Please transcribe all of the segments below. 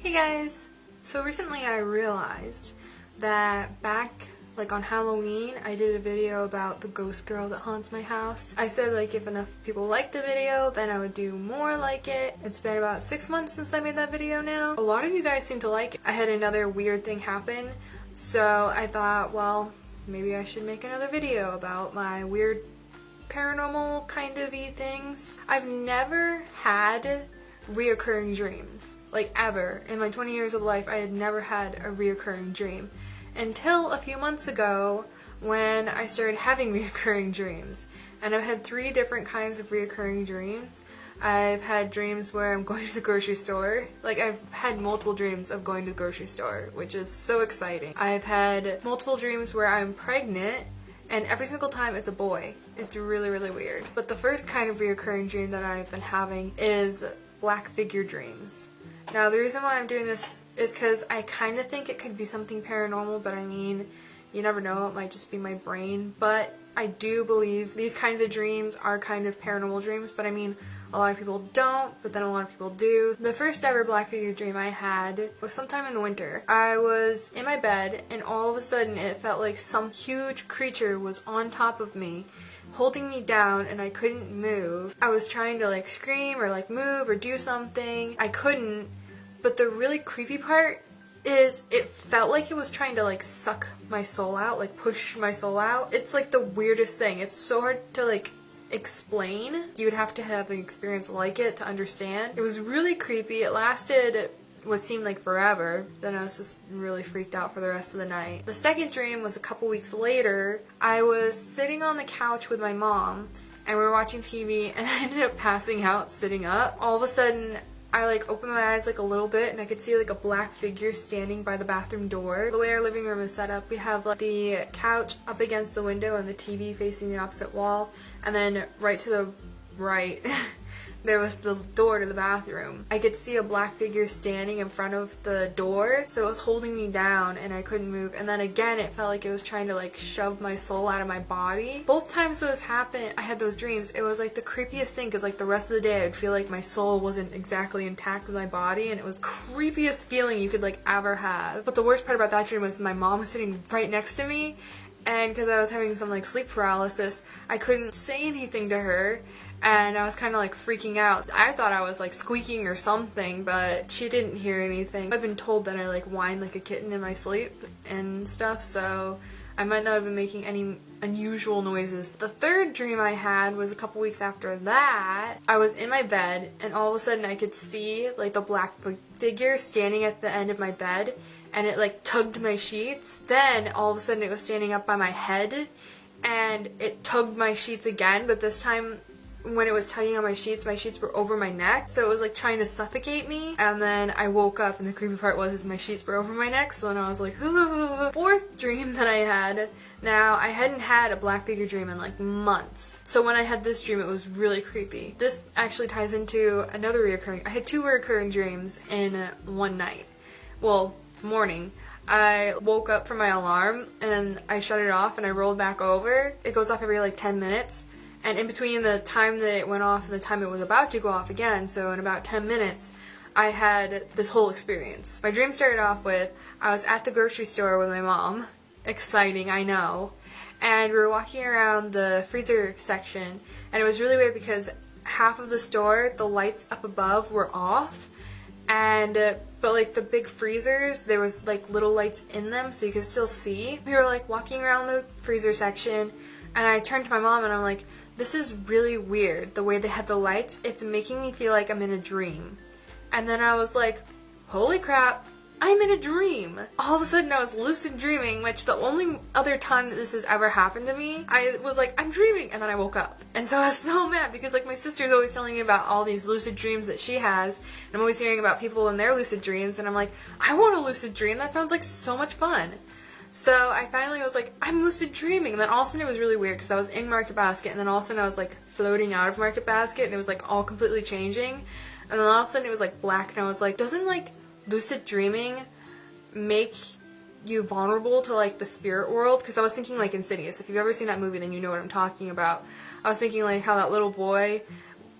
Hey guys! So recently I realized that back on Halloween I did a video about the ghost girl that haunts my house. I said if enough people liked the video then I would do more like it. It's been about 6 months since I made that video now. A lot of you guys seem to like it. I had another weird thing happen, so I thought, well, maybe I should make another video about my weird paranormal kind of-y things. I've never had reoccurring dreams. Ever. In my 20 years of life, I had never had a reoccurring dream. Until a few months ago when I started having reoccurring dreams. And I've had 3 different kinds of reoccurring dreams. I've had dreams where I'm going to the grocery store. I've had multiple dreams of going to the grocery store, which is so exciting. I've had multiple dreams where I'm pregnant, and every single time it's a boy. It's really, really weird. But the first kind of reoccurring dream that I've been having is black figure dreams. Now, the reason why I'm doing this is because I kind of think it could be something paranormal, but I mean, you never know, it might just be my brain. But I do believe these kinds of dreams are kind of paranormal dreams, but I mean, a lot of people don't, but then a lot of people do. The first ever black figure dream I had was sometime in the winter. I was in my bed, and all of a sudden it felt like some huge creature was on top of me, holding me down, and I couldn't move. I was trying to scream or move or do something. I couldn't. But the really creepy part is it felt like it was trying to suck my soul out, push my soul out. It's the weirdest thing. It's so hard to explain. You would have to have an experience like it to understand. It was really creepy. It lasted what seemed like forever. Then I was just really freaked out for the rest of the night. The second dream was a couple weeks later. I was sitting on the couch with my mom and we were watching TV, and I ended up passing out sitting up. All of a sudden I opened my eyes a little bit, and I could see a black figure standing by the bathroom door. The way our living room is set up, we have the couch up against the window and the TV facing the opposite wall, and then right to the right there was the door to the bathroom. I could see a black figure standing in front of the door, so it was holding me down and I couldn't move. And then again it felt like it was trying to shove my soul out of my body. Both times those happened, I had those dreams, it was the creepiest thing, because the rest of the day I'd feel like my soul wasn't exactly intact with my body, and it was the creepiest feeling you could ever have. But the worst part about that dream was my mom was sitting right next to me, and because I was having some sleep paralysis, I couldn't say anything to her, and I was kind of freaking out. I thought I was squeaking or something, but she didn't hear anything. I've been told that I whine like a kitten in my sleep and stuff, so I might not have been making any unusual noises. The third dream I had was a couple weeks after that. I was in my bed, and all of a sudden I could see the black figure standing at the end of my bed, and it tugged my sheets. Then all of a sudden it was standing up by my head, and it tugged my sheets again, but this time when it was tugging on my sheets were over my neck, so it was trying to suffocate me. And then I woke up, and the creepy part was my sheets were over my neck, so then I was like, ugh. Fourth dream that I had, now I hadn't had a black figure dream in months, so when I had this dream it was really creepy. This actually ties into another reoccurring. I had 2 reoccurring dreams in one night. Well, morning. I woke up from my alarm and I shut it off and I rolled back over. It goes off every 10 minutes. And in between the time that it went off and the time it was about to go off again, so in about 10 minutes, I had this whole experience. My dream started off with, I was at the grocery store with my mom. Exciting, I know. And we were walking around the freezer section, and it was really weird because half of the store, the lights up above were off, and but the big freezers, there was little lights in them so you could still see. We were walking around the freezer section, and I turned to my mom and I'm like, this is really weird, the way they had the lights. It's making me feel like I'm in a dream. And then I was like, holy crap, I'm in a dream. All of a sudden I was lucid dreaming, which the only other time that this has ever happened to me, I was like, I'm dreaming, and then I woke up. And so I was so mad because my sister's always telling me about all these lucid dreams that she has, and I'm always hearing about people in their lucid dreams, and I'm like, I want a lucid dream, that sounds like so much fun. So I finally was like, I'm lucid dreaming, and then all of a sudden it was really weird because I was in Market Basket, and then all of a sudden I was floating out of Market Basket, and it was all completely changing, and then all of a sudden it was black, and I was like, doesn't lucid dreaming make you vulnerable to the spirit world? Because I was thinking Insidious. If you've ever seen that movie, then you know what I'm talking about. I was thinking how that little boy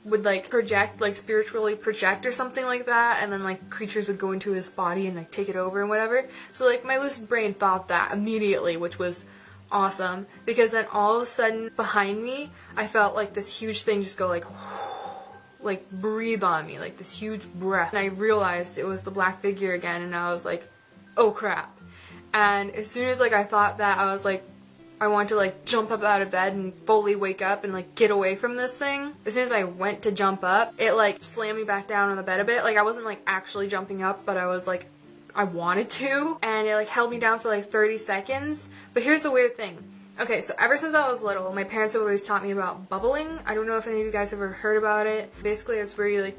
would like project, like spiritually project or something like that, and then like creatures would go into his body and like take it over and whatever. So like my lucid brain thought that immediately, which was awesome, because then all of a sudden behind me I felt like this huge thing just go like breathe on me, like this huge breath, and I realized it was the black figure again, and I was like, oh crap. And as soon as like I thought that, I was like, I wanted to like jump up out of bed and fully wake up and like get away from this thing. As soon as I went to jump up, it like slammed me back down on the bed a bit. Like I wasn't like actually jumping up, but I was like, I wanted to, and it like held me down for like 30 seconds. But here's the weird thing. Okay, so ever since I was little, my parents have always taught me about bubbling. I don't know if any of you guys have ever heard about it. Basically, it's where you like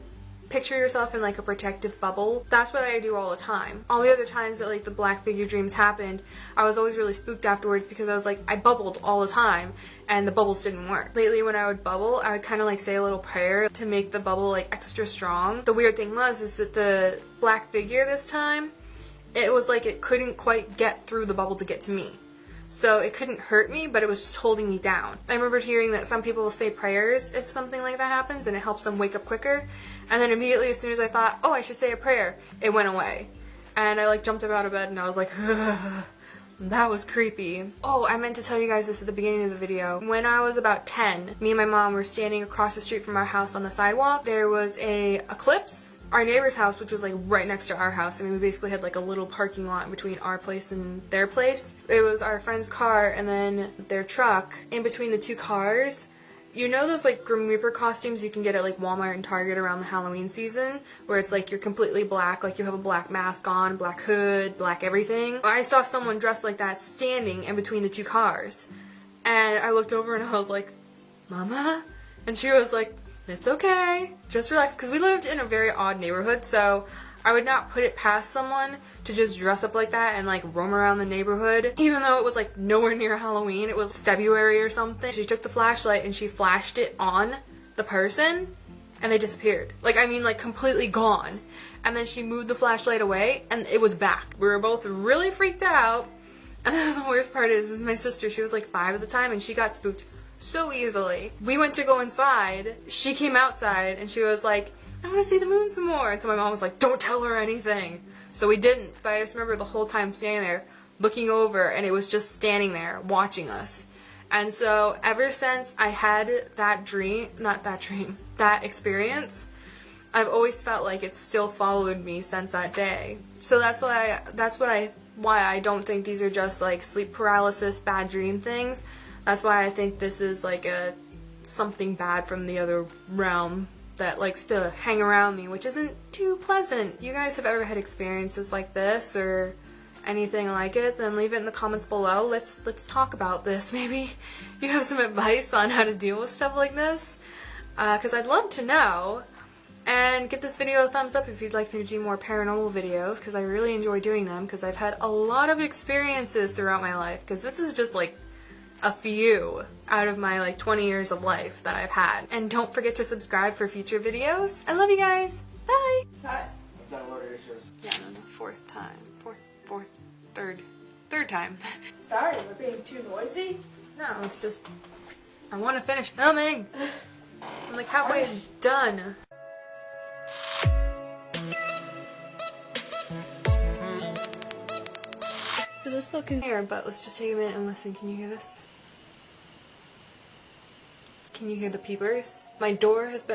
picture yourself in like a protective bubble. That's what I do all the time. All the other times that like the black figure dreams happened, I was always really spooked afterwards because I was like, I bubbled all the time and the bubbles didn't work. Lately when I would bubble, I would kind of like say a little prayer to make the bubble like extra strong. The weird thing is that the black figure this time, it was like it couldn't quite get through the bubble to get to me. So it couldn't hurt me, but it was just holding me down. I remember hearing that some people will say prayers if something like that happens and it helps them wake up quicker. And then immediately as soon as I thought, oh, I should say a prayer, it went away. And I like jumped up out of bed and I was like, ugh. That was creepy. Oh, I meant to tell you guys this at the beginning of the video. When I was about 10, me and my mom were standing across the street from our house on the sidewalk. There was a eclipse. Our neighbor's house, which was like right next to our house. I mean, we basically had like a little parking lot between our place and their place. It was our friend's car and then their truck. In between the two cars, you know those like Grim Reaper costumes you can get at like Walmart and Target around the Halloween season, where it's like you're completely black, like you have a black mask on, black hood, black everything? I saw someone dressed like that standing in between the two cars. And I looked over and I was like, Mama? And she was like, it's okay, just relax, because we lived in a very odd neighborhood, so I would not put it past someone to just dress up like that and like roam around the neighborhood, even though it was like nowhere near Halloween. It was February or something. She took the flashlight and she flashed it on the person and they disappeared. Like, I mean, like completely gone. And then she moved the flashlight away and it was back. We were both really freaked out. And then the worst part is my sister, she was like 5 at the time, and she got spooked so easily. We went to go inside, she came outside and she was like, I want to see the moon some more. And so my mom was like, don't tell her anything. So we didn't, but I just remember the whole time standing there looking over and it was just standing there watching us. And so ever since I had that that experience, I've always felt like it's still followed me since that day. So that's why I don't think these are just like sleep paralysis, bad dream things. That's why I think this is like something bad from the other realm that likes to hang around me, which isn't too pleasant. You guys have ever had experiences like this or anything like it, then leave it in the comments below. Let's talk about this. Maybe you have some advice on how to deal with stuff like this, because I'd love to know. And give this video a thumbs up if you'd like me to do more paranormal videos, because I really enjoy doing them, because I've had a lot of experiences throughout my life, because this is just like a few out of my like 20 years of life that I've had. And don't forget to subscribe for future videos. I love you guys. Bye. Hi. I've done a lot of dishes. Yeah, no, third time. Sorry, we're being too noisy. No, it's just, I want to finish filming. I'm like halfway done. So this looking here, but let's just take a minute and listen. Can you hear this? Can you hear the peepers? My door has been